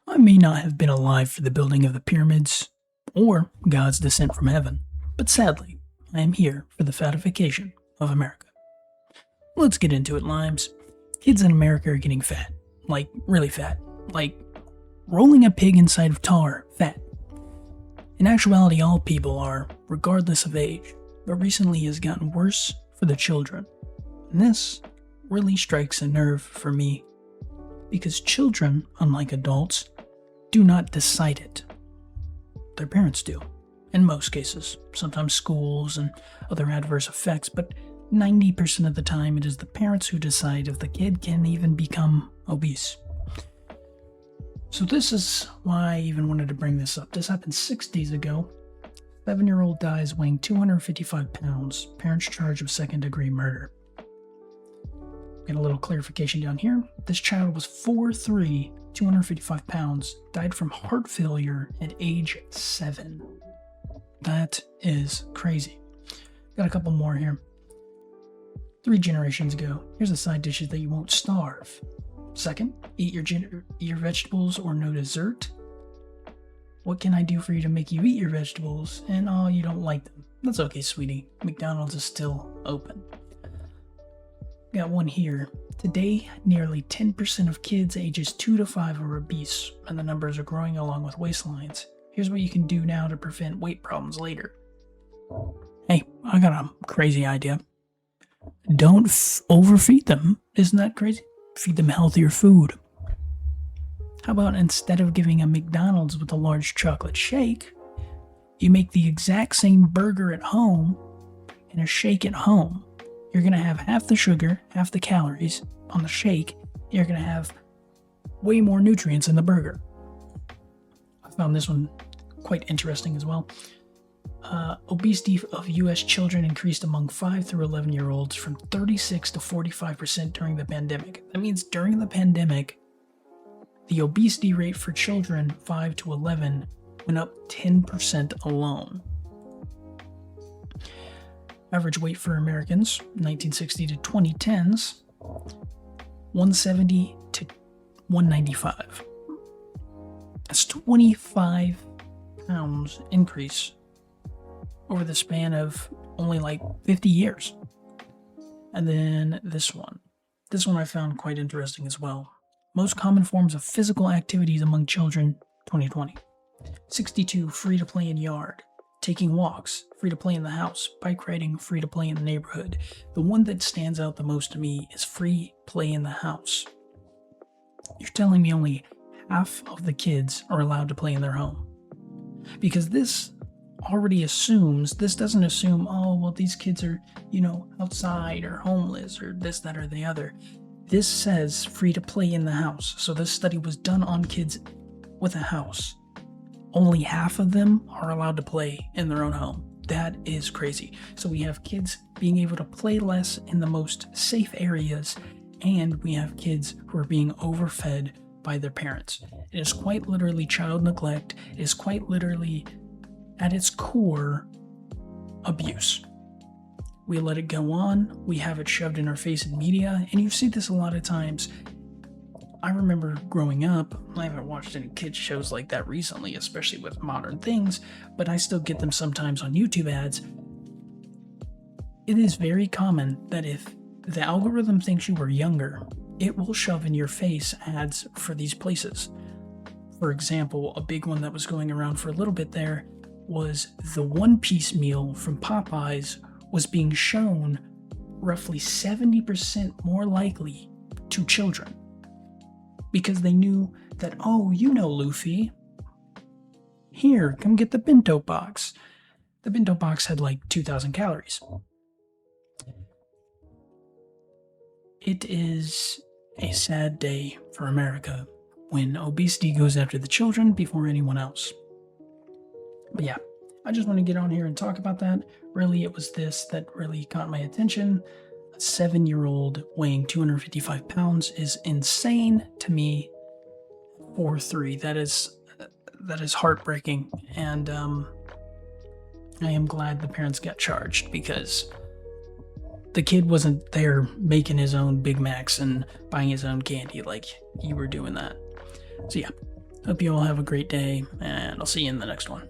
I may not have been alive for the building of the pyramids or God's descent from heaven, but sadly, I am here for the fatification of America. Let's get into it, Limes. Kids in America are getting fat. Like, really fat. Like, rolling a pig inside of tar, fat. In actuality, all people are, regardless of age, but recently has gotten worse for the children. And this really strikes a nerve for me, because children, unlike adults, do not decide it. Their parents do, in most cases. Sometimes schools and other adverse effects, but 90% of the time it is the parents who decide if the kid can even become obese. So this is why I even wanted to bring this up. This happened 6 days ago. 7-year-old dies weighing 255 pounds. Parents charged with second-degree murder. Get a little clarification down here. This child was 4'3", 255 pounds, died from heart failure at age 7. That is crazy. Got a couple more here. 3 generations ago, here's a side dish that you won't starve. Second, eat your vegetables or no dessert. What can I do for you to make you eat your vegetables? And oh, you don't like them. That's okay, sweetie. McDonald's is still open. Got one here. Today, nearly 10% of kids ages 2 to 5 are obese, and the numbers are growing along with waistlines. Here's what you can do now to prevent weight problems later. Hey, I got a crazy idea. Don't overfeed them. Isn't that crazy? Feed them healthier food. How about instead of giving a McDonald's with a large chocolate shake, you make the exact same burger at home and a shake at home. You're going to have half the sugar, half the calories on the shake. You're going to have way more nutrients in the burger. I found this one quite interesting as well. Obesity of U.S. children increased among 5 through 11-year-olds from 36 to 45% during the pandemic. That means during the pandemic, the obesity rate for children 5 to 11 went up 10% alone. Average weight for Americans, 1960 to 2010s, 170 to 195. That's 25 pounds increase over the span of only like 50 years. And then this one. This one I found quite interesting as well. Most common forms of physical activities among children, 2020. 62, free to play in yard. Taking walks, free to play in the house. Bike riding, free to play in the neighborhood. The one that stands out the most to me is free play in the house. You're telling me only half of the kids are allowed to play in their home. Because this doesn't assume, oh, well, these kids are, outside or homeless or this, that, or the other. This says free to play in the house. So this study was done on kids with a house. Only half of them are allowed to play in their own home. That is crazy. So we have kids being able to play less in the most safe areas, and we have kids who are being overfed by their parents. It is quite literally child neglect. It is quite literally, at its core, abuse. We let it go on. We have it shoved in our face in media, and you see this a lot of times. I remember growing up, I haven't watched any kids shows like that recently, especially with modern things, but I still get them sometimes on YouTube ads. It is very common that if the algorithm thinks you are younger, it will shove in your face ads for these places. For example, a big one that was going around for a little bit there was the one-piece meal from Popeyes was being shown roughly 70% more likely to children. Because they knew that, oh, Luffy, here, come get the bento box. The bento box had like 2,000 calories. It is a sad day for America when obesity goes after the children before anyone else. But yeah, I just want to get on here and talk about that. Really, it was this that really caught my attention. A 7-year-old weighing 255 pounds is insane to me. 4'3", that is heartbreaking, and I am glad the parents got charged, because the kid wasn't there making his own Big Macs and buying his own candy like you were doing that. So yeah, Hope you all have a great day, and I'll see you in the next one.